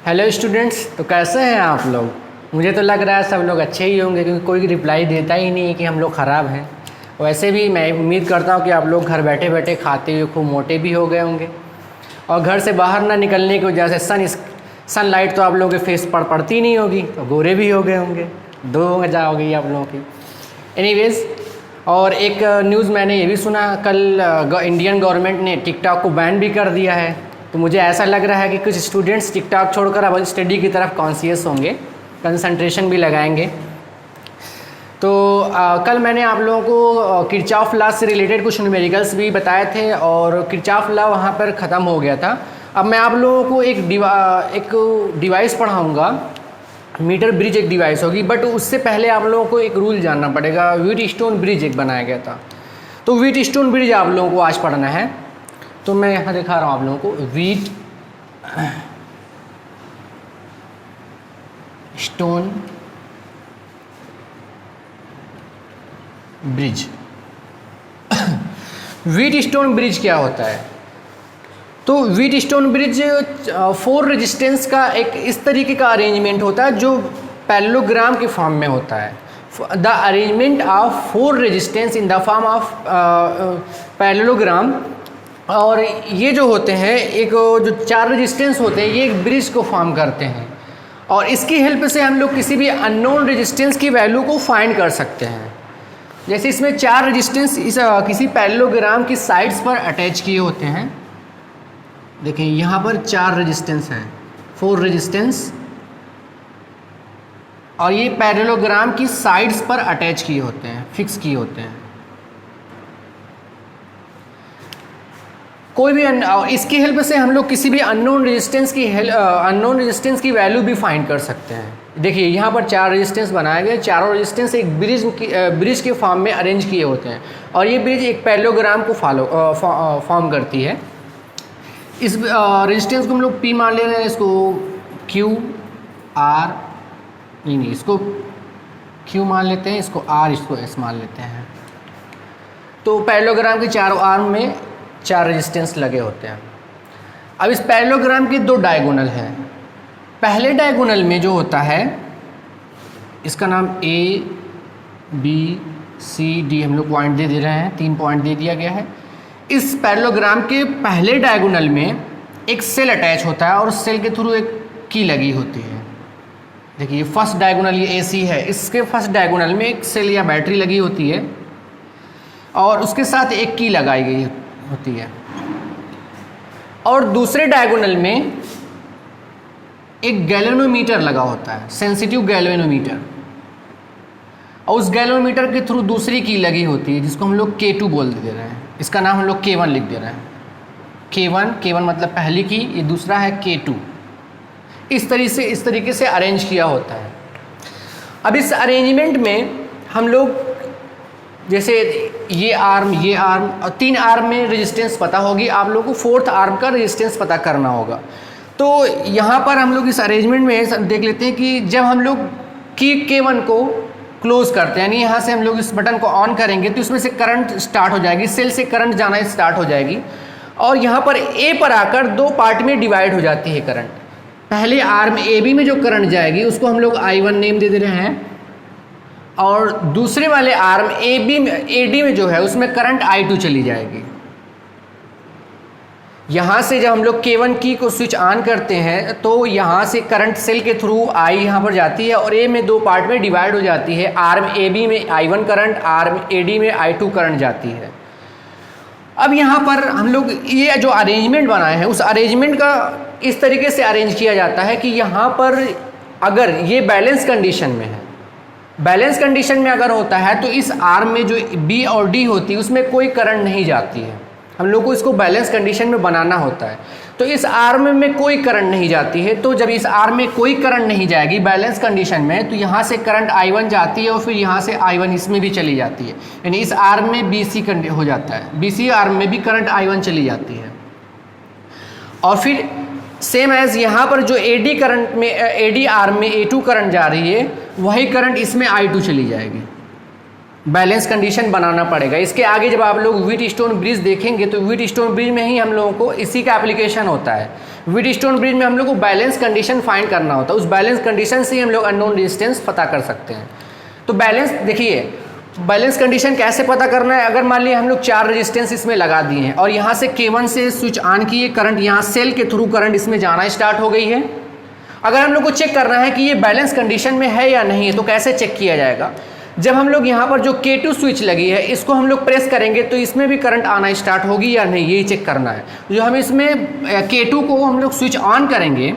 Hello students, तो कैसे हैं आप लोग। मुझे तो लग रहा है सब लोग अच्छे ही होंगे, क्योंकि कोई रिप्लाई देता ही नहीं है कि हम लोग ख़राब हैं। वैसे भी मैं उम्मीद करता हूँ कि आप लोग घर बैठे बैठे खाते हुए खूब मोटे भी हो गए होंगे, और घर से बाहर ना निकलने की वजह से सनलाइट तो आप लोगों के फेस पर पड़ती नहीं होगी, तो गोरे भी हो गए होंगे। 2 वजह हो गई आप लोगों की। एनीवेज़, और एक न्यूज़ मैंने ये भी सुना, कल इंडियन गवर्नमेंट ने टिकटॉक को बैन भी कर दिया है। तो मुझे ऐसा लग रहा है कि कुछ स्टूडेंट्स टिकटॉक छोड़कर अब स्टडी की तरफ कॉन्शियस होंगे, कंसंट्रेशन भी लगाएंगे। तो कल मैंने आप लोगों को किरचॉफ लॉ से रिलेटेड कुछ न्यूमेरिकल्स भी बताए थे, और किरचॉफ लॉ वहाँ पर ख़त्म हो गया था। अब मैं आप लोगों को एक डिवाइस पढ़ाऊँगा। मीटर ब्रिज एक डिवाइस होगी, बट उससे पहले आप लोगों को एक रूल जानना पड़ेगा। व्हीटस्टोन ब्रिज एक बनाया गया था, तो व्हीटस्टोन ब्रिज आप लोगों को आज पढ़ना है। तो मैं यहाँ दिखा रहा हूँ आप लोगों को व्हीटस्टोन ब्रिज। व्हीटस्टोन ब्रिज क्या होता है? तो व्हीटस्टोन ब्रिज 4 रेजिस्टेंस का एक इस तरीके का अरेंजमेंट होता है जो पैरेललोग्राम के फॉर्म में होता है। The arrangement of 4 resistance in the form of parallelogram. और ये जो होते हैं, एक जो 4 रेजिस्टेंस होते हैं, ये एक ब्रिज को फॉर्म करते हैं, और इसकी हेल्प से हम लोग किसी भी अननोन रेजिस्टेंस की वैल्यू को फाइंड कर सकते हैं। जैसे इसमें 4 रेजिस्टेंस किसी पैरेललोग्राम की साइड्स पर अटैच किए होते हैं। देखिए यहाँ पर 4 रेजिस्टेंस हैं, 4 रेजिस्टेंस, और ये पैरेललोग्राम की साइड्स पर अटैच किए होते हैं, फिक्स किए होते हैं। कोई भी इसकी हेल्प से हम लोग किसी भी अननोन रेजिस्टेंस की वैल्यू भी फाइंड कर सकते हैं। देखिए यहाँ पर 4 रेजिस्टेंस बनाए गए, चारों रेजिस्टेंस एक ब्रिज के फॉर्म में अरेंज किए होते हैं, और ये ब्रिज एक पैरेललोग्राम को फॉर्म करती है। इस रेजिस्टेंस को हम लोग P मान ले रहे हैं, इसको Q R नहीं, इसको Q मान लेते हैं, इसको R, इसको S मान लेते हैं। तो पैरेललोग्राम के चारों आर्म में 4 रेजिस्टेंस लगे होते हैं। अब इस पैरेललोग्राम के 2 डायगोनल हैं। पहले डायगोनल में जो होता है, इसका नाम A B C D हम लोग पॉइंट दे रहे हैं, 3 पॉइंट दे दिया गया है। इस पैरेललोग्राम के पहले डायगोनल में एक सेल अटैच होता है, और सेल के थ्रू एक की लगी होती है। देखिए फर्स्ट डायगोनल ये AC है, इसके फर्स्ट डायगोनल में एक सेल या बैटरी लगी होती है, और उसके साथ एक की लगाई गई होती है। और दूसरे डायगोनल में एक गैल्वेनोमीटर लगा होता है, सेंसिटिव गैल्वेनोमीटर, और उस गैल्वेनोमीटर के थ्रू दूसरी की लगी होती है, जिसको हम लोग K2 बोल दे रहे हैं। इसका नाम हम लोग K1 लिख दे रहे हैं। K1 मतलब पहली की, ये दूसरा है K2। इस तरीके से अरेंज किया होता है। अब इस अरेंजमेंट में हम लोग, जैसे ये आर्म और 3 आर्म में रेजिस्टेंस पता होगी, आप लोगों को 4th आर्म का रेजिस्टेंस पता करना होगा। तो यहाँ पर हम लोग इस अरेंजमेंट में देख लेते हैं कि जब हम लोग की K1 को क्लोज करते हैं, यानी यहाँ से हम लोग इस बटन को ऑन करेंगे, तो इसमें से करंट स्टार्ट हो जाएगी, सेल से करंट जाना स्टार्ट हो जाएगी, और यहाँ पर A पर आकर 2 पार्ट में डिवाइड हो जाती है करंट। पहले आर्म AB में जो करंट जाएगी उसको हम लोग I1 नेम दे रहे हैं, और दूसरे वाले आर्म AD में जो है उसमें करंट I2 चली जाएगी। यहाँ से जब हम लोग K1 की को स्विच ऑन करते हैं, तो यहाँ से करंट सेल के थ्रू I यहाँ पर जाती है, और A में 2 पार्ट में डिवाइड हो जाती है। आर्म AB में I1 करंट, आर्म AD में I2 करंट जाती है। अब यहाँ पर हम लोग ये जो अरेंजमेंट बनाए हैं, उस अरेंजमेंट का इस तरीके से अरेंज किया जाता है कि यहाँ पर अगर ये बैलेंस कंडीशन में है, बैलेंस कंडीशन में अगर होता है, तो इस आर्म में जो B और D होती है उसमें कोई करंट नहीं जाती है। हम लोग को इसको बैलेंस कंडीशन में बनाना होता है। तो इस आर्म में कोई करंट नहीं जाती है, तो जब इस आर्म में कोई करंट नहीं जाएगी बैलेंस कंडीशन में, तो यहाँ से करंट I1 जाती है, और फिर यहाँ से I1 इसमें भी चली जाती है, यानी इस आर्म में BC हो जाता है, BC आर्म में भी करंट I1 चली जाती है। और फिर सेम एज यहाँ पर जो AD करंट में AD आर्म में A2 करंट जा रही है, वही करंट इसमें I2 चली जाएगी। बैलेंस कंडीशन बनाना पड़ेगा। इसके आगे जब आप लोग व्हीटस्टोन ब्रिज देखेंगे तो व्हीटस्टोन ब्रिज में ही हम लोगों को इसी का एप्लीकेशन होता है। व्हीटस्टोन ब्रिज में हम लोग को बैलेंस कंडीशन फाइंड करना होता है, उस बैलेंस कंडीशन से ही हम लोग अननोन रेजिस्टेंस पता कर सकते हैं। तो बैलेंस देखिए, बैलेंस कंडीशन कैसे पता करना है। अगर मान लिया हम लोग 4 रेजिस्टेंस इसमें लगा दिए हैं और यहाँ से K1 से स्विच ऑन किए, करंट यहाँ सेल के थ्रू करंट इसमें जाना स्टार्ट हो गई है। अगर हम लोग को चेक करना है कि ये बैलेंस कंडीशन में है या नहीं है तो कैसे चेक किया जाएगा। जब हम लोग यहाँ पर जो K2 स्विच लगी है इसको हम लोग प्रेस करेंगे तो इसमें भी करंट आना स्टार्ट होगी या नहीं, यही चेक करना है। जो हम इसमें K2 को हम लोग स्विच ऑन करेंगे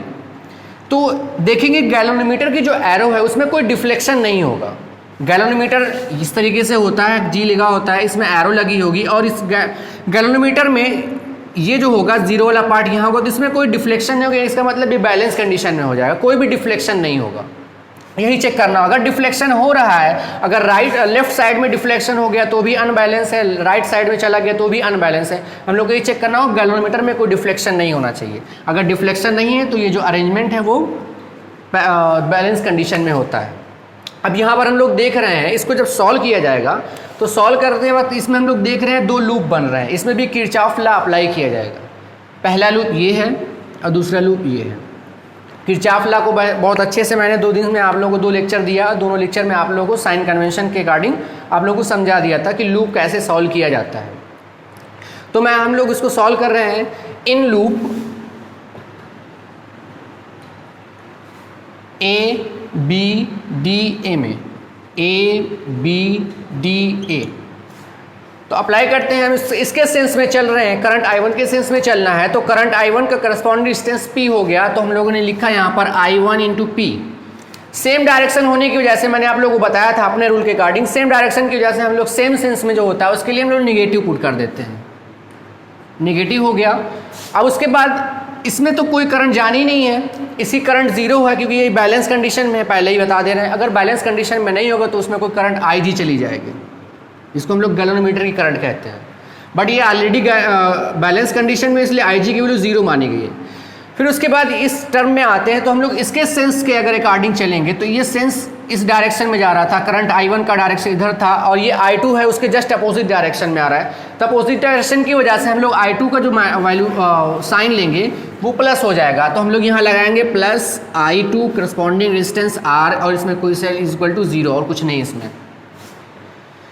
तो देखेंगे गैलोनोमीटर की जो एरो है उसमें कोई डिफ्लेक्शन नहीं होगा। गैलोनोमीटर इस तरीके से होता है, जी लगा होता है, इसमें एरो लगी होगी और इस गैलोनोमीटर में ये जो होगा जीरो वाला पार्ट यहाँ होगा तो इसमें कोई डिफ्लेक्शन नहीं होगा। इसका मतलब ये बैलेंस कंडीशन में हो जाएगा, कोई भी डिफ्लेक्शन नहीं होगा। यही चेक करना। अगर डिफ्लेक्शन हो रहा है, अगर लेफ्ट साइड में डिफ्लेक्शन हो गया तो भी अनबैलेंस है, राइट साइड में चला गया तो भी अनबैलेंस है। हम लोग को ये चेक करना हो गैलोनोमीटर में कोई डिफ्लेक्शन नहीं होना चाहिए। अगर डिफ्लेक्शन नहीं है तो ये जो अरेंजमेंट है वो बैलेंस कंडीशन में होता है। अब यहाँ पर हम लोग देख रहे हैं, इसको जब सॉल्व किया जाएगा तो सॉल्व करते वक्त इसमें हम लोग देख रहे हैं 2 लूप बन रहे हैं। इसमें भी किरचॉफ लॉ अप्लाई किया जाएगा। पहला लूप ये है और दूसरा लूप ये है। किरचॉफ लॉ को बहुत अच्छे से मैंने 2 दिन में आप लोगों को 2 लेक्चर दिया। दोनों लेक्चर में आप लोगों को साइन कन्वेंशन के अकॉर्डिंग आप लोगों को समझा दिया था कि लूप कैसे सॉल्व किया जाता है। तो हम लोग इसको सॉल्व कर रहे हैं। In loop A B D A में ए बी डी ए तो अप्लाई करते हैं। हम इसके सेंस में चल रहे हैं, करंट I1 के सेंस में चलना है तो करंट I1 का करस्पॉन्डिंग डिस्टेंस P हो गया। तो हम लोगों ने लिखा यहाँ पर I1 into P। Same direction होने की वजह से मैंने आप लोगों को बताया था अपने रूल के अकॉर्डिंग, सेम डायरेक्शन की वजह से हम लोग सेम सेंस में जो होता है उसके लिए हम लोग निगेटिव पुट कर देते हैं। निगेटिव हो गया। अब उसके बाद इसमें तो कोई करंट जानी नहीं है, इसी करंट जीरो है क्योंकि ये बैलेंस कंडीशन में है, पहले ही बता दे रहे हैं। अगर बैलेंस कंडीशन में नहीं होगा तो उसमें कोई करंट IG चली जाएगी, इसको हम लोग गैलोनोमीटर की करंट कहते हैं। बट ये ऑलरेडी बैलेंस कंडीशन में, इसलिए IG की वैल्यू जीरो मानी गई है। फिर उसके बाद इस टर्म में आते हैं तो हम लोग इसके सेंस के अगर अकॉर्डिंग चलेंगे तो ये सेंस इस डायरेक्शन में जा रहा था, करंट I1 का डायरेक्शन इधर था और ये I2 है उसके जस्ट अपोजिट डायरेक्शन में आ रहा है। तो अपोजिट डायरेक्शन की वजह से हम लोग I2 का जो वैल्यू साइन लेंगे वो प्लस हो जाएगा। तो हम लोग यहाँ लगाएंगे plus I2 corresponding resistance R और इसमें कोई सेल इज इक्वल टू 0 और कुछ नहीं इसमें।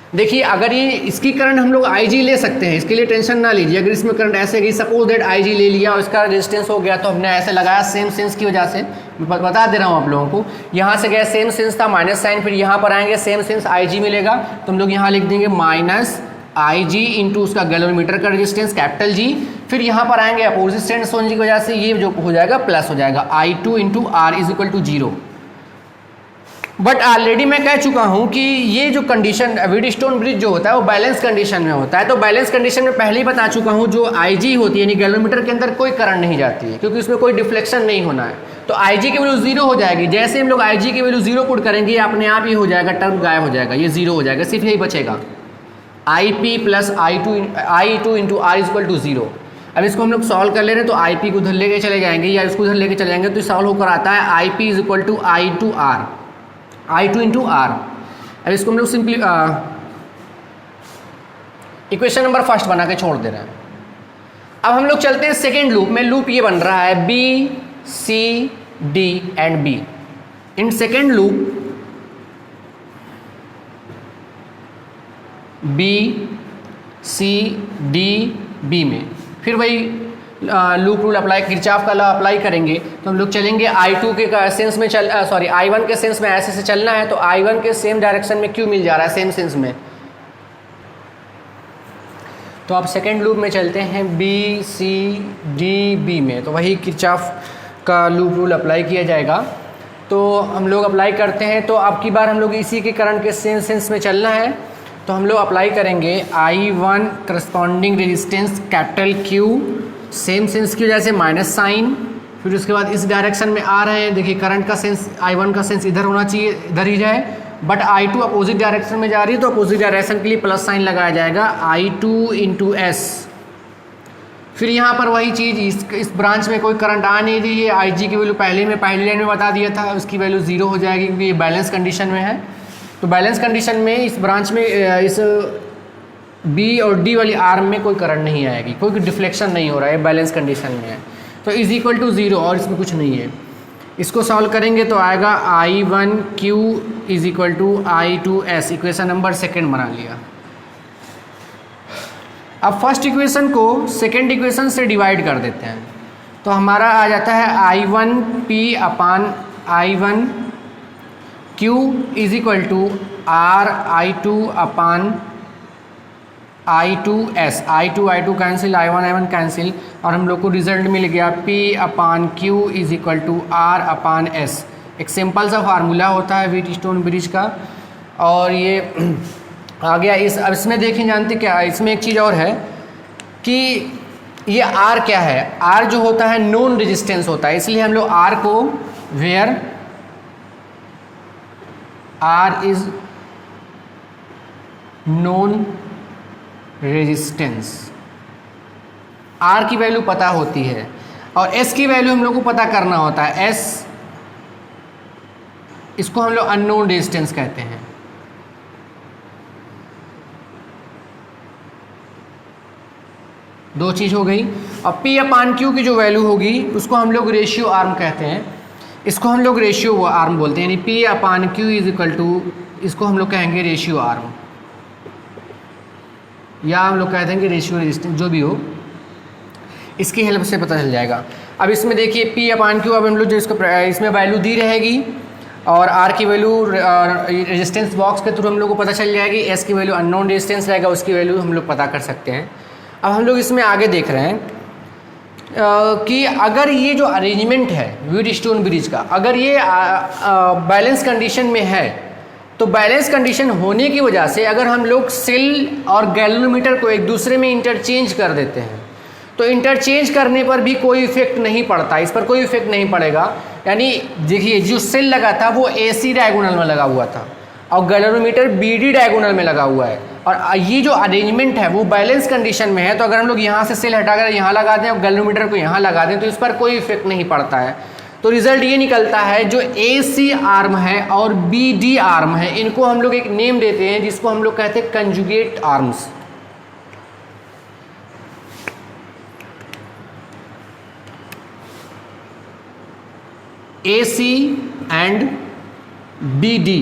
देखिए अगर ये इसकी करंट हम लोग IG ले सकते हैं, इसके लिए टेंशन ना लीजिए। अगर इसमें करंट ऐसे गई, सपोज दैट IG ले लिया और इसका रेजिस्टेंस हो गया तो हमने ऐसे लगाया सेम सेंस की वजह से। मैं बता दे रहा हूँ आप लोगों को, यहाँ से गया सेम सेंस था माइनस साइन, फिर यहाँ पर आएंगे सेम सेंस IG मिलेगा तो हम लोग यहाँ लिख देंगे माइनस IG इंटू उसका गैलोमीटर का रेजिस्टेंस कैपिटल G। फिर यहाँ पर आएंगे अपोजिट सेंस होने की वजह से ये जो हो जाएगा प्लस हो जाएगा I2 into R is equal to 0। But already मैं कह चुका हूँ कि ये जो कंडीशन व्हीटस्टोन ब्रिज जो होता है वो बैलेंस कंडीशन में होता है। तो बैलेंस कंडीशन में पहले ही बता चुका हूँ जो IG होती है यानी गैलोमीटर के अंदर कोई करंट नहीं जाती है क्योंकि उसमें कोई डिफ्लेक्शन नहीं होना है। तो IG की वैल्यू 0 हो जाएगी। जैसे हम लोग IG की वैल्यू 0 पुट करेंगे अपने आप ही हो जाएगा, टर्म गायब हो जाएगा, ये 0 हो जाएगा, सिर्फ यही बचेगा IP plus I2 into R is equal to 0। अब इसको हम लोग सॉल्व कर ले रहे हैं तो IP को उधर लेके चले जाएंगे या इसको उधर लेके चले जाएंगे तो सॉल्व होकर आता है IP is equal to I2 into R। अब इसको हम लोग सिंपली इक्वेशन नंबर फर्स्ट बना के छोड़ दे रहे हैं। अब हम लोग चलते हैं सेकेंड लूप में। लूप ये बन रहा है B C D and B। In second loop B C D B में फिर वही लूप रूल अप्लाई, किरचॉफ का लॉ अप्लाई करेंगे तो हम लोग चलेंगे I2 के सेंस में I1 के सेंस में ऐसे से चलना है तो I1 के सेम डायरेक्शन में क्यों मिल जा रहा है सेम सेंस में। तो आप सेकेंड लूप में चलते हैं B C D B में तो वही किरचॉफ का लूप रूल अप्लाई किया जाएगा। तो हम लोग अप्लाई करते हैं तो अब की बार हम लोग इसी के करंट के सेम सेंस में चलना है तो हम लोग अप्लाई करेंगे I1 corresponding resistance capital Q, same sense की वजह से माइनस साइन, फिर उसके बाद इस डायरेक्शन में आ रहे हैं। देखिए करंट का सेंस I1 का सेंस इधर होना चाहिए, इधर ही जाए, बट I2 अपोजिट डायरेक्शन में जा रही है तो अपोजिट डायरेक्शन के लिए प्लस साइन लगाया जाएगा I2 इंटू S। फिर यहाँ पर वही चीज़, इस ब्रांच में कोई करंट आ नहीं रही है। IG की वैल्यू पहली लाइन में बता दिया था, उसकी वैल्यू 0 हो जाएगी क्योंकि ये बैलेंस कंडीशन में है। तो बैलेंस कंडीशन में इस ब्रांच में इस बी और डी वाली आर्म में कोई करंट नहीं आएगी, कोई डिफ्लेक्शन नहीं हो रहा है, बैलेंस कंडीशन में है। तो इज इक्वल टू 0 और इसमें कुछ नहीं है। इसको सॉल्व करेंगे तो आएगा I1Q is equal to I2S। Equation number second बना लिया। अब फर्स्ट इक्वेशन को सेकेंड इक्वेशन से डिवाइड कर देते हैं तो हमारा आ जाता है I1P upon I1Q is equal to RI2 upon I2S। I2 cancel, I1 cancel और हम लोग को रिजल्ट मिल गया P upon Q is equal to R upon S। एक सिंपल सा फार्मूला होता है व्हीटस्टोन ब्रिज का और ये आ गया। अब इसमें देखें, जानते क्या, इसमें एक चीज़ और है कि ये R क्या है। R जो होता है नॉन रेजिस्टेंस होता है, इसलिए हम लोग R को where R is known resistance, R की वैल्यू पता होती है और S की वैल्यू हम लोग को पता करना होता है। S इसको हम लोग अननोन रेजिस्टेंस कहते हैं। दो चीज़ हो गई। और P अपान Q की जो वैल्यू होगी उसको हम लोग रेशियो आर्म कहते हैं, इसको हम लोग रेशियो आर्म बोलते हैं। यानी P upon Q is equal to, इसको हम लोग कहेंगे रेशियो आर्म या हम लोग कहते हैं कि रेशियो रेजिस्टेंस, जो भी हो इसकी हेल्प से पता चल जाएगा। अब इसमें देखिए P अपान Q, अब हम लोग जो इसको इसमें वैल्यू दी रहेगी और R की वैल्यू रेजिस्टेंस बॉक्स के थ्रू हम लोग को पता चल जाएगी। S की वैल्यू अननोन रेजिस्टेंस रहेगा, उसकी वैल्यू हम लोग पता कर सकते हैं। अब हम लोग इसमें आगे देख रहे हैं कि अगर ये जो अरेंजमेंट है व्हीटस्टोन ब्रिज का, अगर ये बैलेंस कंडीशन में है तो बैलेंस कंडीशन होने की वजह से अगर हम लोग सेल और गैल्वेनोमीटर को एक दूसरे में इंटरचेंज कर देते हैं तो इंटरचेंज करने पर भी कोई इफेक्ट नहीं पड़ता, इस पर कोई इफेक्ट नहीं पड़ेगा। यानी देखिए जो सेल लगा था वो AC डायगोनल में लगा हुआ था और गैल्वेनोमीटर BD डायगोनल में लगा हुआ है और ये जो अरेंजमेंट है वो बैलेंस कंडीशन में है। तो अगर हम लोग यहाँ से सेल हटाकर यहाँ लगा दें और गैल्वेनोमीटर को यहाँ लगा दें तो इस पर कोई इफेक्ट नहीं पड़ता है। तो रिजल्ट ये निकलता है जो AC आर्म है और BD आर्म है, इनको हम लोग एक नेम देते हैं जिसको हम लोग कहते हैं conjugate arms. AC and BD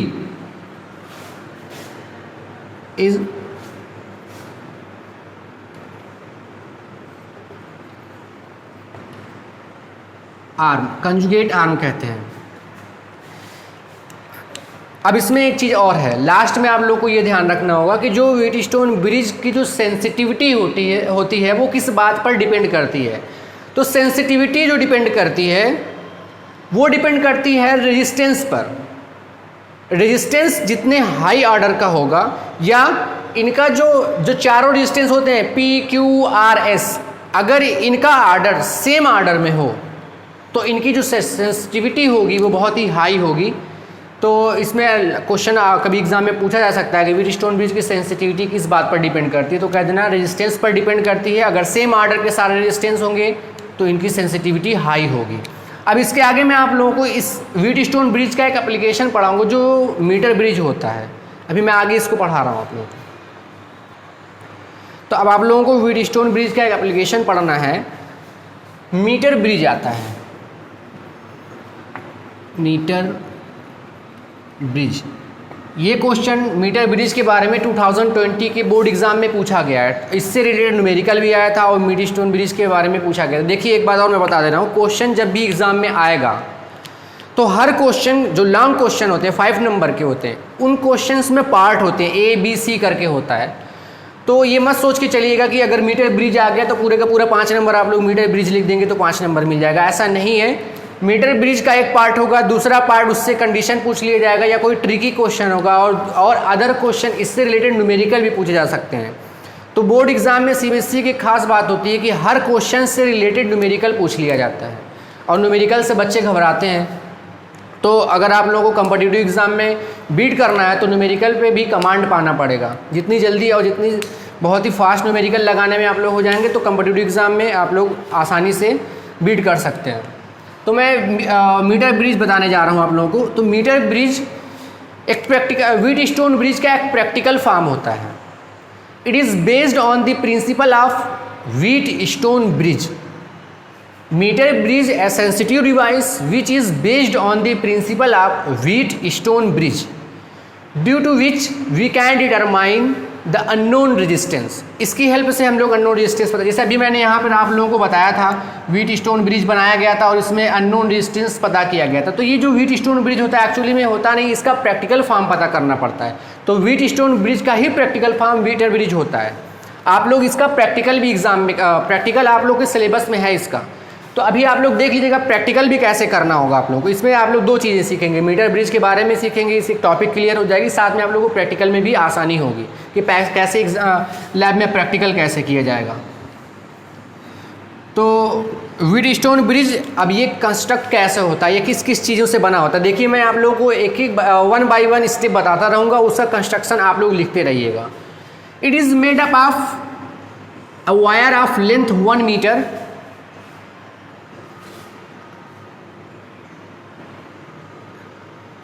is arm, conjugate arm कहते हैं। अब इसमें एक चीज़ और है, लास्ट में आप लोग को ये ध्यान रखना होगा कि जो व्हीटस्टोन ब्रिज की जो सेंसिटिविटी होती है वो किस बात पर डिपेंड करती है। तो सेंसिटिविटी जो डिपेंड करती है वो डिपेंड करती है रेजिस्टेंस पर। रेजिस्टेंस जितने हाई ऑर्डर का होगा या इनका जो चारों रेजिस्टेंस होते हैं P Q R S, अगर इनका ऑर्डर सेम ऑर्डर में हो तो इनकी जो सेंसिटिविटी होगी वो बहुत ही हाई होगी। तो इसमें क्वेश्चन कभी एग्जाम में पूछा जा सकता है कि व्हीटस्टोन ब्रिज की सेंसिटिविटी किस बात पर डिपेंड करती है, तो कह देना रेजिस्टेंस पर डिपेंड करती है। अगर सेम ऑर्डर के सारे रेजिस्टेंस होंगे तो इनकी सेंसिटिविटी हाई होगी। अब इसके आगे मैं आप लोगों को इस व्हीटस्टोन ब्रिज का एक एप्लीकेशन पढ़ाऊंगा जो मीटर ब्रिज होता है। अभी मैं आगे इसको पढ़ा रहा हूँ आप लोगों को। तो अब आप लोगों को व्हीटस्टोन ब्रिज का एक एप्लीकेशन पढ़ना है। मीटर ब्रिज आता है, मीटर ब्रिज। ये क्वेश्चन मीटर ब्रिज के बारे में 2020 के बोर्ड एग्जाम में पूछा गया है। इससे रिलेटेड न्यूमेरिकल भी आया था और व्हीटस्टोन ब्रिज के बारे में पूछा गया था। देखिए एक बात और मैं बता दे रहा हूँ, क्वेश्चन जब भी एग्जाम में आएगा तो हर क्वेश्चन जो लॉन्ग क्वेश्चन होते हैं 5 नंबर के होते हैं, उन क्वेश्चंस में पार्ट होते हैं, A B C करके होता है। तो ये मत सोच के चलिएगा कि अगर मीटर ब्रिज आ गया तो पूरे का पूरा 5 नंबर आप लोग मीटर ब्रिज लिख देंगे तो 5 नंबर मिल जाएगा, ऐसा नहीं है। मीटर ब्रिज का एक पार्ट होगा, दूसरा पार्ट उससे कंडीशन पूछ लिया जाएगा या कोई ट्रिकी क्वेश्चन होगा और अदर क्वेश्चन इससे रिलेटेड न्यूमेरिकल भी पूछे जा सकते हैं। तो बोर्ड एग्जाम में CBSE की खास बात होती है कि हर क्वेश्चन से रिलेटेड न्यूमेरिकल पूछ लिया जाता है और न्यूमेरिकल से बच्चे घबराते हैं। तो अगर आप लोगों को कम्पिटिटिव एग्जाम में बीट करना है तो न्यूमेरिकल पे भी कमांड पाना पड़ेगा। जितनी जल्दी और जितनी बहुत ही फास्ट न्यूमेरिकल लगाने में आप लोग हो जाएंगे तो कम्पिटिटिव एग्जाम में आप लोग आसानी से बीट कर सकते हैं। तो मैं मीटर ब्रिज बताने जा रहा हूँ आप लोगों को। तो मीटर ब्रिज एक प्रैक्टिकल व्हीट स्टोन ब्रिज का एक प्रैक्टिकल फॉर्म होता है। It is based on the principle of Wheatstone bridge. Metre bridge a sensitive device which is based on the principle of Wheatstone bridge due to which we can determine the unknown resistance. इसकी help से हम लोग unknown resistance पता, जैसे अभी मैंने यहाँ पर आप लोगों को बताया था व्हीट स्टोन ब्रिज बनाया गया था और इसमें अननोन रेजिस्टेंस पता किया गया था। तो ये जो व्हीट स्टोन ब्रिज होता है एक्चुअली में होता नहीं, इसका प्रैक्टिकल फॉर्म पता करना पड़ता है। तो व्हीट स्टोन ब्रिज का ही प्रैक्टिकल फॉर्म मीटर ब्रिज होता है। आप लोग इसका प्रैक्टिकल भी एग्जाम में प्रैक्टिकल आप लोग के सिलेबस में है इसका। तो अभी आप लोग देख लीजिएगा प्रैक्टिकल भी कैसे करना होगा आप लोगों को। इसमें आप लोग दो चीज़ें सीखेंगे, मीटर ब्रिज के बारे में सीखेंगे, इससे टॉपिक क्लियर हो जाएगी, साथ में आप लोगों को प्रैक्टिकल में भी आसानी होगी कि कैसे लैब में प्रैक्टिकल कैसे किया जाएगा। तो व्हीट स्टोन ब्रिज अब ये कंस्ट्रक्ट कैसे होता है, ये किस किस चीज़ों से बना होता है, देखिए मैं आप लोगों को एक एक 1 बाय 1 स्टेप बताता रहूँगा, उसका कंस्ट्रक्शन आप लोग लिखते रहिएगा। It is made up of a wire of length 1 metre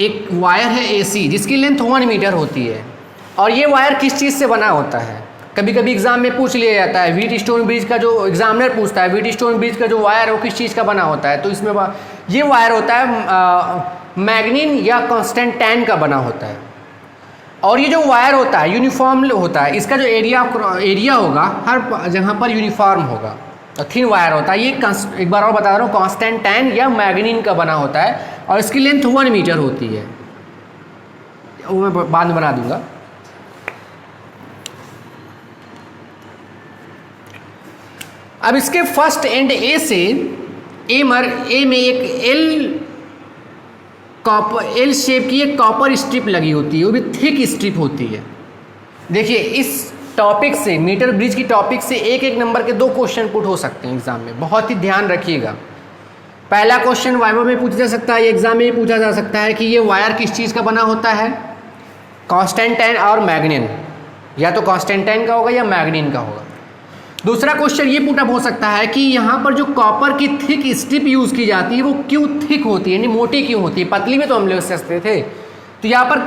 एक वायर है AC जिसकी लेंथ 1 मीटर होती है। और ये वायर किस चीज़ से बना होता है, कभी कभी एग्जाम में पूछ लिया जाता है व्हीट स्टोन ब्रिज का, जो एग्जामिनर पूछता है व्हीट स्टोन ब्रिज का जो वायर है वो किस चीज़ का बना होता है। तो इसमें ये वायर होता है मैग्नीन या कॉन्स्टेंटाइन का बना होता है। और ये जो वायर होता है यूनिफॉर्म होता है, इसका जो एरिया होगा हर जगह पर यूनिफॉर्म होगा। तो थिन वायर होता है, ये एक बार और बता रहा हूँ कॉन्स्टेंटाइन या मैग्नीन का बना होता है और इसकी लेंथ 1 मीटर होती है। वो मैं बाद में बना दूंगा। अब इसके फर्स्ट एंड ए से ए में एक एल शेप की एक कॉपर स्ट्रिप लगी होती है, वो भी थिक स्ट्रिप होती है। देखिए इस टॉपिक से, मीटर ब्रिज की टॉपिक से एक एक नंबर के 2 क्वेश्चन पुट हो सकते हैं एग्जाम में, बहुत ही ध्यान रखिएगा। पहला क्वेश्चन वाइवा में पूछा जा सकता है, एग्जाम में पूछा जा सकता है कि ये वायर किस चीज़ का बना होता है, कॉन्स्टेंटाइन और मैग्नीन, या तो कॉन्स्टेंटाइन का होगा या मैग्नीन का होगा। दूसरा क्वेश्चन ये पुटअप हो सकता है कि यहाँ पर जो कॉपर की थिक स्ट्रिप यूज़ की जाती है वो क्यों थिक होती है, यानी मोटी क्यों होती है, पतली में तो हम लोग सोचते थे। तो यहाँ पर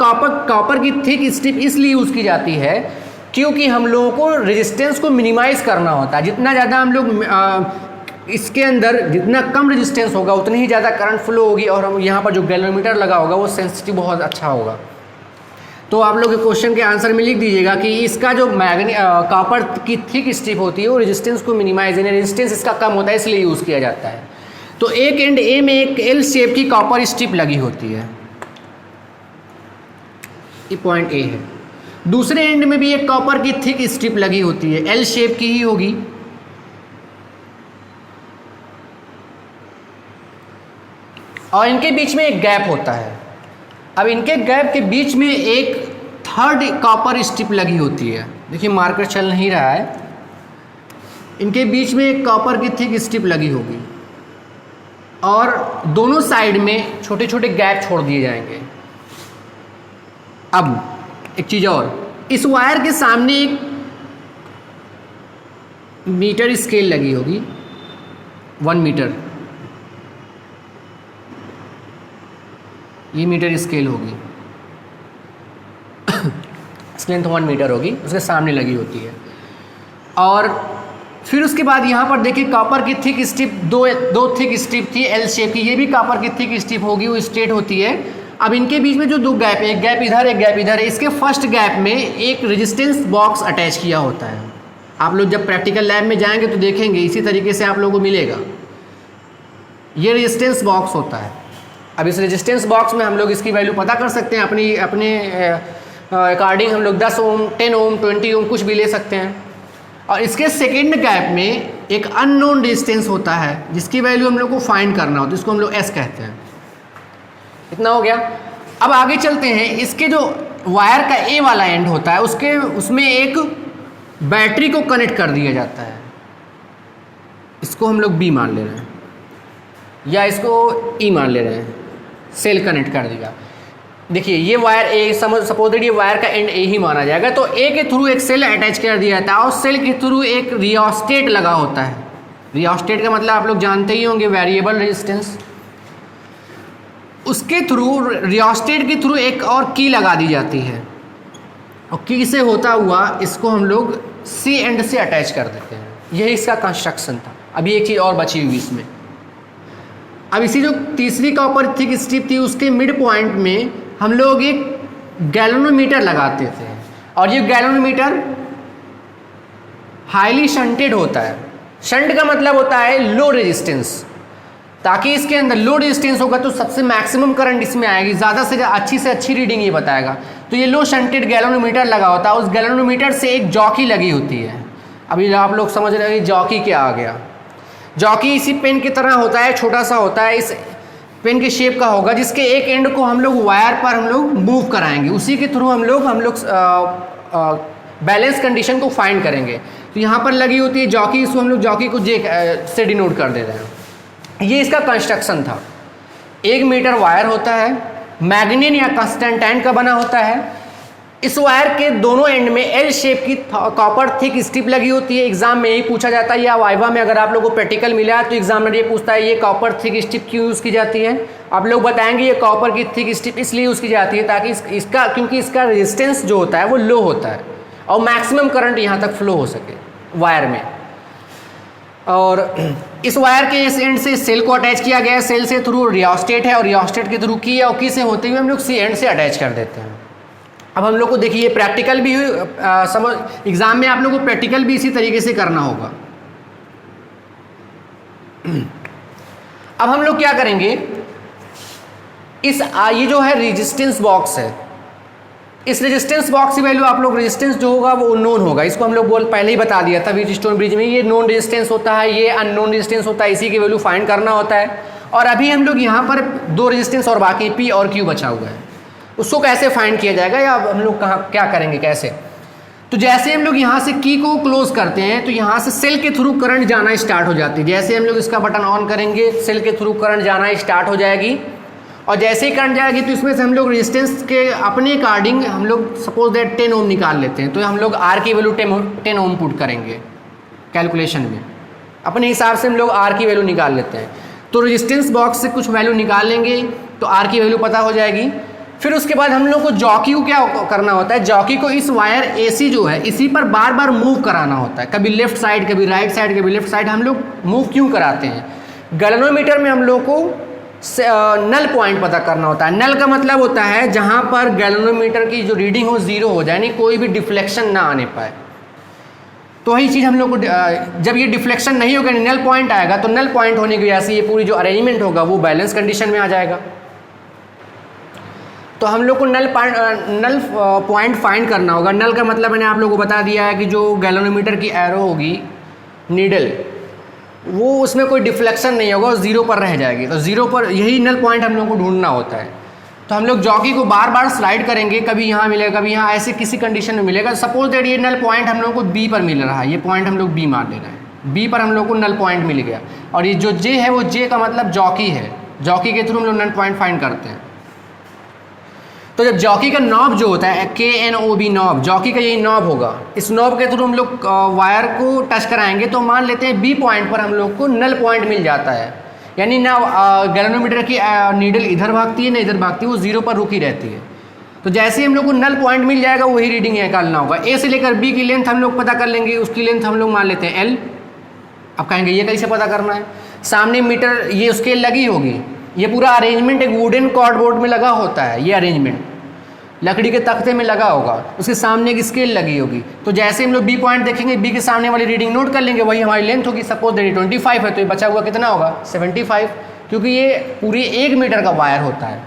कॉपर की थिक स्ट्रिप इसलिए यूज़ की जाती है क्योंकि हम लोगों को रेजिस्टेंस को मिनिमाइज़ करना होता है। जितना ज़्यादा हम लोग इसके अंदर जितना कम रेजिस्टेंस होगा उतनी ही ज़्यादा करंट फ्लो होगी और हम यहाँ पर जो गैल्वेनोमीटर लगा होगा वो सेंसिटिव बहुत अच्छा होगा। तो आप लोग क्वेश्चन के आंसर में लिख दीजिएगा कि इसका जो कॉपर की थिक स्ट्रिप होती है वो रेजिस्टेंस को मिनिमाइज, यानी रेजिस्टेंस इसका कम होता है इसलिए यूज़ किया जाता है। तो एक एंड ए में एक एल शेप की कॉपर स्ट्रिप लगी होती है, ये पॉइंट ए है। दूसरे एंड में भी एक कॉपर की थिक स्ट्रिप लगी होती है, एल शेप की ही होगी। और इनके बीच में एक गैप होता है। अब इनके गैप के बीच में एक थर्ड कॉपर स्ट्रिप लगी होती है, देखिए मार्कर चल नहीं रहा है। इनके बीच में एक कॉपर की थिक स्ट्रिप लगी होगी और दोनों साइड में छोटे छोटे गैप छोड़ दिए जाएंगे। अब एक चीज़ और, इस वायर के सामने एक मीटर स्केल लगी होगी, 1 मीटर, ये मीटर स्केल होगी लेंथ 1 मीटर होगी, उसके सामने लगी होती है। और फिर उसके बाद यहाँ पर देखिए कॉपर की थिक स्ट्रिप, दो थिक स्ट्रिप थी एल शेप की, ये भी कॉपर की थिक स्ट्रिप होगी, वो स्ट्रेट होती है। अब इनके बीच में जो 2 गैप है, एक गैप इधर एक गैप इधर है, इसके फर्स्ट गैप में एक रेजिस्टेंस बॉक्स अटैच किया होता है। आप लोग जब प्रैक्टिकल लैब में जाएंगे तो देखेंगे इसी तरीके से आप लोगों को मिलेगा, ये रेजिस्टेंस बॉक्स होता है। अब इस रेजिस्टेंस बॉक्स में हम लोग इसकी वैल्यू पता कर सकते हैं अपने अकॉर्डिंग, हम लोग 10 ओम 10 ओम 20 ओम कुछ भी ले सकते हैं। और इसके सेकेंड गैप में एक अननोन रेजिस्टेंस होता है जिसकी वैल्यू हम लोग को फाइंड करना होता है, इसको हम लोग एस कहते हैं। इतना हो गया। अब आगे चलते हैं, इसके जो वायर का ए वाला एंड होता है उसमें एक बैटरी को कनेक्ट कर दिया जाता है, इसको हम लोग बी मान ले रहे हैं या इसको ई मान ले रहे हैं, सेल कनेक्ट कर देगा। देखिए ये वायर ए, सपोज ये वायर का एंड ए ही माना जाएगा। तो ए के थ्रू एक सेल अटैच कर दिया जाता है और सेल के थ्रू एक रियोस्टेट लगा होता है। रियोस्टेट का मतलब आप लोग जानते ही होंगे, वेरिएबल रेजिस्टेंस। उसके थ्रू रियोस्टेट के थ्रू एक और की लगा दी जाती है, और की से होता हुआ इसको हम लोग सी एंड से अटैच कर देते हैं। यही इसका कंस्ट्रक्शन था। अभी एक चीज़ और बची हुई इसमें। अब इसी जो तीसरी कॉपर थिक स्ट्रिप थी उसके मिड पॉइंट में हम लोग एक गैल्वेनोमीटर लगाते थे, और ये गैल्वेनोमीटर हाईली शंटेड होता है। शंट का मतलब होता है लो रेजिस्टेंस, ताकि इसके अंदर लो रेजिस्टेंस होगा तो सबसे मैक्सिमम करंट इसमें आएगी, ज़्यादा से अच्छी रीडिंग ये बताएगा। तो ये लो शंटेड गैल्वेनोमीटर लगा होता है। उस गैल्वेनोमीटर से एक जॉकी लगी होती है। अभी आप लोग समझ रहे हैं कि जॉकी क्या आ गया। जॉकी इसी पेन की तरह होता है, छोटा सा होता है, इस पेन के शेप का होगा, जिसके एक एंड को हम लोग वायर पर हम लोग मूव कराएंगे। उसी के थ्रू हम लोग बैलेंस कंडीशन को फाइंड करेंगे। तो यहाँ पर लगी होती है जॉकी, इसको हम लोग जॉकी को जे से डिनोट कर देते हैं। ये इसका कंस्ट्रक्शन था। 1 मीटर वायर होता है, मैग्नीन या कंस्टेंटाइन का बना होता है। इस वायर के दोनों एंड में एल शेप की कॉपर थिक स्ट्रिप लगी होती है। एग्जाम में यही पूछा जाता है, या वाइवा में अगर आप लोगों को प्रैक्टिकल मिला है तो एग्जामिनर ये पूछता है ये कॉपर थिक स्ट्रिप क्यों यूज़ की जाती है। आप लोग बताएंगे ये कॉपर की थिक स्ट्रिप इसलिए यूज़ की जाती है ताकि इसका क्योंकि इसका रेजिस्टेंस जो होता है वो लो होता है और मैक्सिमम करंट यहाँ तक फ्लो हो सके वायर में। और इस वायर के इस एंड से सेल को अटैच किया गया है। सेल से थ्रू रियोस्टेट है, और रियोस्टेट के थ्रू की है, और की से होते हुए हम लोग सी एंड से अटैच कर देते हैं। अब हम लोग को देखिए प्रैक्टिकल भी समझ एग्जाम में आप लोग को प्रैक्टिकल भी इसी तरीके से करना होगा। अब हम लोग क्या करेंगे, ये जो है रेजिस्टेंस बॉक्स है, इस रेजिस्टेंस बॉक्स की वैल्यू आप लोग रेजिस्टेंस जो होगा वो नोन होगा। इसको हम लोग पहले ही बता दिया था व्हीटस्टोन ब्रिज में। ये नोन रेजिस्टेंस होता है, ये अननोन रेजिस्टेंस होता है, इसी की वैल्यू फाइंड करना होता है। और अभी हम लोग यहाँ पर 2 रेजिस्टेंस और बाकी पी और क्यू बचा हुआ है, उसको कैसे फाइंड किया जाएगा या हम लोग क्या करेंगे कैसे। तो जैसे हम लोग यहाँ से की को क्लोज करते हैं तो यहाँ से सेल के थ्रू करंट जाना स्टार्ट हो जाती है। जैसे हम लोग इसका बटन ऑन करेंगे सेल के थ्रू करंट जाना स्टार्ट हो जाएगी, और जैसे ही करंट जाएगी तो इसमें से हम लोग रेजिस्टेंस के अपने अकॉर्डिंग हम लोग सपोज दैट 10 ओम निकाल लेते हैं। तो हम लोग आर की वैल्यू 10 ओम पुट करेंगे कैलकुलेशन में, अपने हिसाब से हम लोग आर की वैल्यू निकाल लेते हैं। तो रेजिस्टेंस बॉक्स से कुछ वैल्यू निकाल लेंगे तो आर की वैल्यू पता हो जाएगी। फिर उसके बाद हम लोग को जॉकी को क्या करना होता है, जॉकी को इस वायर एसी जो है इसी पर बार बार मूव कराना होता है, कभी लेफ्ट साइड कभी राइट साइड कभी लेफ्ट साइड। हम लोग मूव क्यों कराते हैं, गैल्वेनोमीटर में हम लोग को नल पॉइंट पता करना होता है। नल का मतलब होता है जहां पर गैल्वेनोमीटर की जो रीडिंग हो 0 हो जाए, यानी कोई भी डिफ्लेक्शन ना आने पाए। तो वही चीज़ हम लोग को जब ये डिफ्लेक्शन नहीं होगा नल पॉइंट आएगा, तो नल पॉइंट होने की वजह से ये पूरी जो अरेंजमेंट होगा वो बैलेंस कंडीशन में आ जाएगा। तो हम लोग को नल पॉइंट फाइंड करना होगा। नल का मतलब मैंने आप लोगों को बता दिया है कि जो गैल्वेनोमीटर की एरो होगी नीडल, वो उसमें कोई डिफ्लेक्शन नहीं होगा और 0 पर रह जाएगी। तो 0 पर यही नल पॉइंट हम लोग को ढूंढना होता है। तो हम लोग जॉकी को बार बार स्लाइड करेंगे, कभी यहाँ मिलेगा कभी यहाँ, ऐसे किसी कंडीशन में मिलेगा। सपोज दैट ये नल पॉइंट हम लोग को बी पर मिल रहा है, ये पॉइंट हम लोग बी मान ले रहे हैं, बी पर हम लोग को नल पॉइंट मिल गया। और ये जो जे है वो जे का मतलब जॉकी है, जॉकी के थ्रू हम लोग नल पॉइंट फाइंड करते हैं। तो जब जॉकी का नॉब जो होता है KNOB नॉब, जॉकी का यही नॉब होगा, इस नॉब के थ्रू हम लोग वायर को टच कराएंगे तो मान लेते हैं बी पॉइंट पर हम लोग को नल पॉइंट मिल जाता है। यानी ना गैल्वेनोमीटर की नीडल इधर भागती है ना इधर भागती है, वो 0 पर रुकी रहती है। तो जैसे ही हम लोग को नल पॉइंट मिल जाएगा वही रीडिंग निकालना होगा। ए से लेकर बी की लेंथ हम लोग पता कर लेंगे, उसकी लेंथ हम लोग मान लेते हैं L। अब कहेंगे ये कैसे पता करना है, सामने मीटर ये स्केल लगी होगी, ये पूरा अरेंजमेंट एक वुडन कॉर्डबोर्ड में लगा होता है, ये अरेंजमेंट लकड़ी के तख्ते में लगा होगा, उसके सामने एक स्केल लगी होगी। तो जैसे हम लोग बी पॉइंट देखेंगे, बी के सामने वाली रीडिंग नोट कर लेंगे, वही हमारी लेंथ होगी। सपोज दैट 25 है तो ये बचा हुआ कितना होगा 75, क्योंकि ये पूरी 1 मीटर का वायर होता है।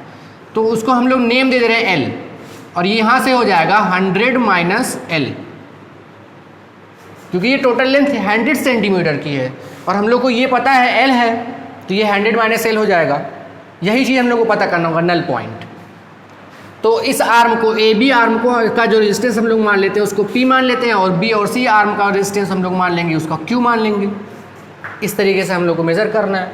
तो उसको हम लोग नेम दे दे रहे हैं L, और ये यहाँ से हो जाएगा 100 माइनस L, क्योंकि ये टोटल लेंथ 100 सेंटीमीटर की है और हम लोग को ये पता है L है, तो ये 100 माइनस L हो जाएगा। यही चीज़ हम लोग को पता करना होगा, नल पॉइंट। तो इस आर्म को AB आर्म को का जो रेजिस्टेंस हम लोग मान लेते हैं उसको P मान लेते हैं, और B और C आर्म का रेजिस्टेंस हम लोग मान लेंगे उसका Q मान लेंगे। इस तरीके से हम लोग को मेज़र करना है।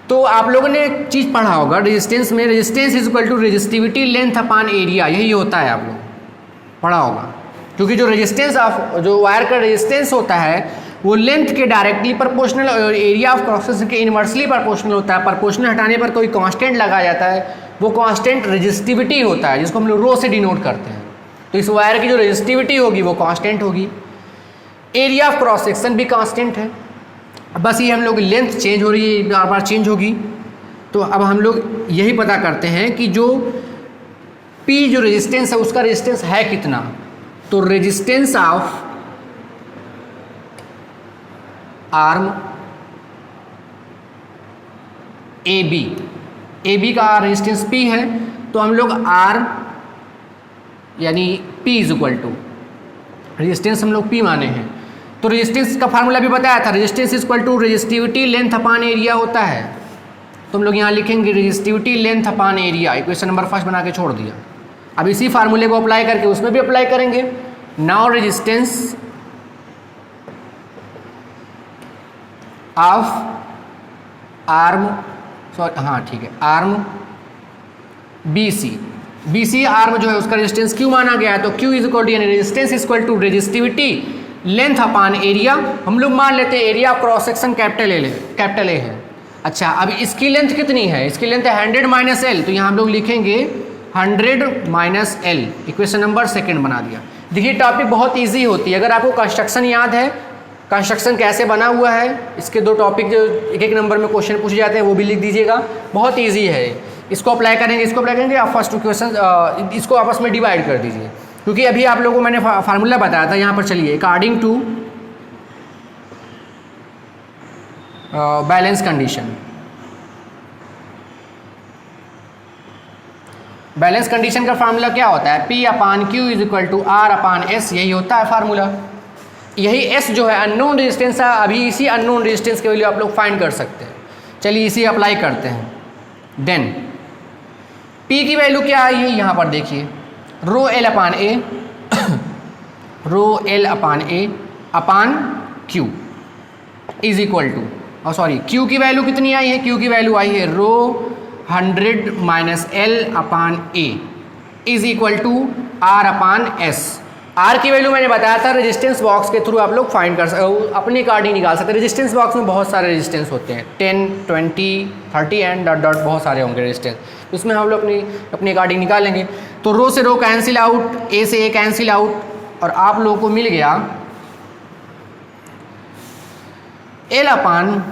तो आप लोगों ने एक चीज़ पढ़ा होगा रेजिस्टेंस में, resistance is equal to resistivity length upon area, यही होता है, आप लोग पढ़ा होगा। क्योंकि जो रेजिस्टेंस ऑफ जो वायर का रेजिस्टेंस होता है वो लेंथ के डायरेक्टली प्रोपोर्शनल और एरिया ऑफ क्रॉस सेक्शन के इनवर्सली प्रोपोर्शनल होता है। प्रोपोर्शनल हटाने पर कोई कांस्टेंट लगाया जाता है, वो कांस्टेंट रेजिस्टिविटी होता है, जिसको हम लोग रो से डिनोट करते हैं। तो इस वायर की जो रेजिस्टिविटी होगी वो कांस्टेंट होगी, एरिया ऑफ क्रॉस सेक्शन भी कांस्टेंट है। बस ये हम लोग लेंथ चेंज हो रही है, बार बार चेंज होगी। तो अब हम लोग यही पता करते हैं कि जो P जो रेजिस्टेंस है उसका रेजिस्टेंस है कितना। तो resistance of arm A B का रेजिस्टेंस P है, तो हम लोग R यानी P is equal to resistance हम लोग P माने हैं। तो रेजिस्टेंस का फार्मूला भी बताया था, resistance is equal to resistivity length upon area होता है। तो हम लोग यहाँ लिखेंगे resistivity length upon area, equation number first बना के छोड़ दिया। अब इसी फार्मूले को अप्लाई करके उसमें भी अप्लाई करेंगे। Now resistance of arm, sorry हाँ ठीक है, आर्म बी सी आर्म जो है उसका रेजिस्टेंस Q माना गया है। तो Q इज इक्वल टू यानी resistance is equal to resistivity length upon area. हम लोग मान लेते हैं area of cross section capital A है। अच्छा, अब इसकी लेंथ कितनी है, इसकी लेंथ है 100 माइनस एल, तो यहाँ हम लोग लिखेंगे 100 minus L, equation number second बना दिया। देखिए टॉपिक बहुत इजी होती है, अगर आपको कंस्ट्रक्शन याद है, कंस्ट्रक्शन कैसे बना हुआ है, इसके दो टॉपिक जो एक नंबर में क्वेश्चन पूछे जाते हैं वो भी लिख दीजिएगा, बहुत ईजी है। इसको अप्लाई करेंगे, आप फर्स्ट क्वेश्चन इसको आपस में डिवाइड कर दीजिए, क्योंकि अभी आप लोगों को मैंने फार्मूला बताया था। यहाँ पर चलिए, according to balance condition, balance condition का फार्मूला क्या होता है, P upon Q is equal to R upon S, यही होता है फार्मूला। यही S जो है अननोन रेजिस्टेंस है, अभी इसी अननोन रेजिस्टेंस के वैल्यू आप लोग फाइंड कर सकते हैं। चलिए इसी अप्लाई करते हैं। देन P की वैल्यू क्या आई है, यहाँ पर देखिए, rho L upon A rho L upon A upon Q is equal to, और सॉरी Q की वैल्यू कितनी आई है, Q की वैल्यू आई है rho 100 minus L upon A is equal to R upon S। R की वैल्यू मैंने बताया था रेजिस्टेंस बॉक्स के थ्रू आप लोग फाइंड कर सकते, अपने अकॉर्डिंग निकाल सकते हैं। रेजिस्टेंस बॉक्स में बहुत सारे रेजिस्टेंस होते हैं, 10, 20, 30 एंड डॉट डॉट बहुत सारे होंगे रेजिस्टेंस, उसमें हम लोग अपने अकॉर्डिंग निकालेंगे। तो रो से रो कैंसिल आउट, A से A कैंसिल आउट, और आप लोगों को मिल गया L upon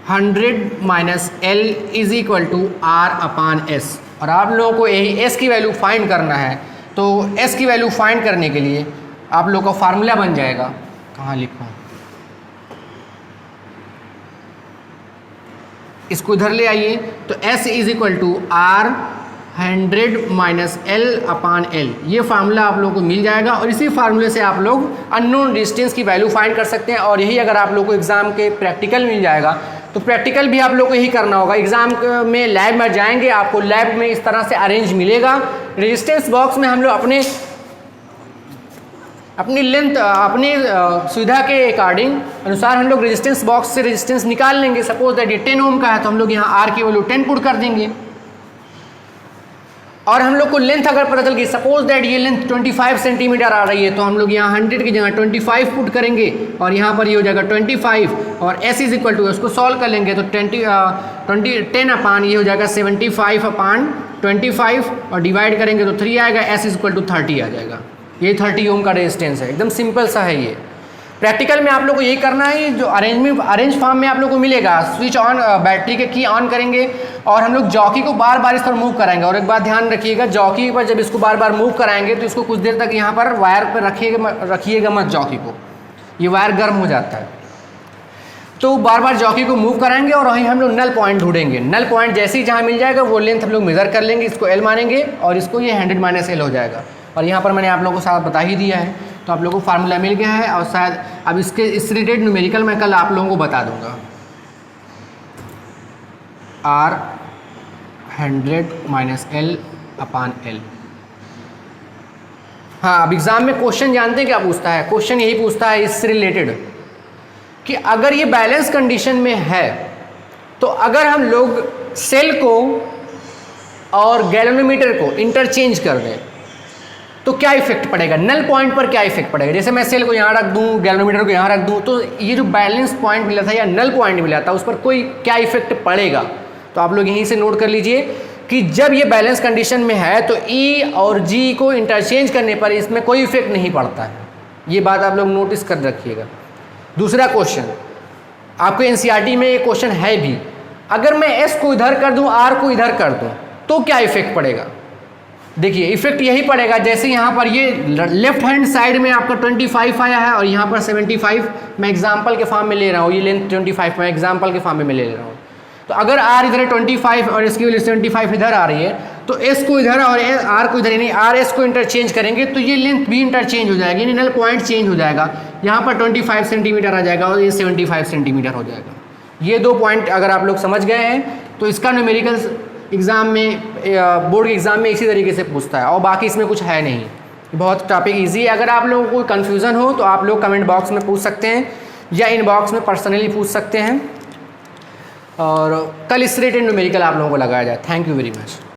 100 minus L is equal to R upon S। और आप लोगों को यही S की वैल्यू फाइंड करना है, तो S की वैल्यू फाइंड करने के लिए आप लोगों का फार्मूला बन जाएगा, कहाँ लिखूँ, इसको इधर ले आइए। तो S is equal to R 100 minus L upon L, ये फार्मूला आप लोगों को मिल जाएगा। और इसी फार्मूले से आप लोग अननोन रेजिस्टेंस की वैल्यू फाइंड कर सकते हैं। और यही अगर आप लोगों को एग्जाम के प्रैक्टिकल मिल जाएगा, तो प्रैक्टिकल भी आप लोग को यही करना होगा। एग्जाम में लैब में जाएंगे, आपको लैब में इस तरह से अरेंज मिलेगा। रेजिस्टेंस बॉक्स में हम लोग अपनी लेंथ, अपनी सुविधा के अकॉर्डिंग अनुसार हम लोग रेजिस्टेंस बॉक्स से रेजिस्टेंस निकाल लेंगे। सपोज दैट ये 10 ओम का है, तो हम लोग यहाँ R की वैल्यू 10 पुट कर देंगे। और हम लोग को लेंथ अगर पता चल गई, सपोज दैट ये लेंथ 25 सेंटीमीटर आ रही है, तो हम लोग यहाँ 100 की जगह 25 पुट करेंगे, और यहाँ पर ये हो जाएगा 25, और S इज इक्वल टू, उसको सॉल्व कर लेंगे तो 10 अपान ये हो जाएगा 75 अपान 25, और डिवाइड करेंगे तो 3 आएगा, S इज इक्वल टू 30 आ जाएगा। ये 30 ओम का रेजिस्टेंस है, एकदम सिंपल सा है ये। प्रैक्टिकल में आप लोग को यही करना है, जो अरेंज फॉर्म में आप लोग को मिलेगा। स्विच ऑन, बैटरी के की ऑन करेंगे, और हम लोग जॉकी को बार बार इस पर मूव कराएंगे। और एक बात ध्यान रखिएगा, जॉकी पर जब इसको बार बार मूव कराएंगे तो इसको कुछ देर तक यहाँ पर वायर पर रखिएगा मत जॉकी को, ये वायर गर्म हो जाता है। तो बार बार जॉकी को मूव कराएंगे, और वहीं हम लोग नल पॉइंट ढूंढेंगे। नल पॉइंट जैसे ही जहाँ मिल जाएगा वो लेंथ हम लोग मेज़र कर लेंगे, इसको L मानेंगे, और इसको ये 100 माइनस L हो जाएगा। और यहाँ पर मैंने आप लोगों को साथ बता ही दिया है, तो आप लोगों को फार्मूला मिल गया है। और शायद अब इस रिलेटेड न्यूमेरिकल मैं कल आप लोगों को बता दूंगा। R 100 minus L upon L। हाँ, अब एग्जाम में क्वेश्चन जानते हैं क्या पूछता है, क्वेश्चन यही पूछता है इससे रिलेटेड, कि अगर ये बैलेंस कंडीशन में है, तो अगर हम लोग सेल को और गैल्वेनोमीटर को इंटरचेंज कर दें, तो क्या इफेक्ट पड़ेगा, नल पॉइंट पर क्या इफेक्ट पड़ेगा। जैसे मैं सेल को यहाँ रख दूँ, गैल्वेनोमीटर को यहाँ रख दूँ, तो ये जो बैलेंस पॉइंट मिला था या नल पॉइंट मिला था उस पर कोई क्या इफेक्ट पड़ेगा। तो आप लोग यहीं से नोट कर लीजिए कि जब ये बैलेंस कंडीशन में है तो E और G को इंटरचेंज करने पर इसमें कोई इफेक्ट नहीं पड़ता है। ये बात आप लोग नोटिस कर रखिएगा। दूसरा क्वेश्चन आपको एनसीईआरटी में ये क्वेश्चन है भी, अगर मैं S को इधर कर दूं, R को इधर कर दूं, तो क्या इफेक्ट पड़ेगा। देखिए इफेक्ट यही पड़ेगा, जैसे यहाँ पर ये लेफ्ट हैंड साइड में आपका 25 आया है और यहाँ पर 75, मैं एग्जाम्पल के फॉर्म में ले रहा हूँ, ये लेंथ 25 मैं एग्जाम्पल के फॉर्म में ले रहा हूँ। तो अगर R इधर है 25 और इसकी वैल्यू 75 इधर आ रही है, तो S को इधर और R को इधर, यानी R S को इंटरचेंज करेंगे तो ये लेंथ भी इंटरचेंज हो जाएगी, यानी नल पॉइंट चेंज हो जाएगा। यहाँ पर 25 सेंटीमीटर आ जाएगा और ये 75 सेंटीमीटर हो जाएगा। ये दो पॉइंट अगर आप लोग समझ गए हैं तो इसका न्यूमेरिकल एग्ज़ाम में, बोर्ड के एग्ज़ाम में इसी तरीके से पूछता है, और बाकी इसमें कुछ है नहीं। बहुत टॉपिक ईजी है। अगर आप लोगों को कोई कन्फ्यूज़न हो तो आप लोग कमेंट बॉक्स में पूछ सकते हैं या इनबॉक्स में पर्सनली पूछ सकते हैं, और कल इस रिलेटेड न्यूमेरिकल आप लोगों को लगाया जाए। Thank you very much.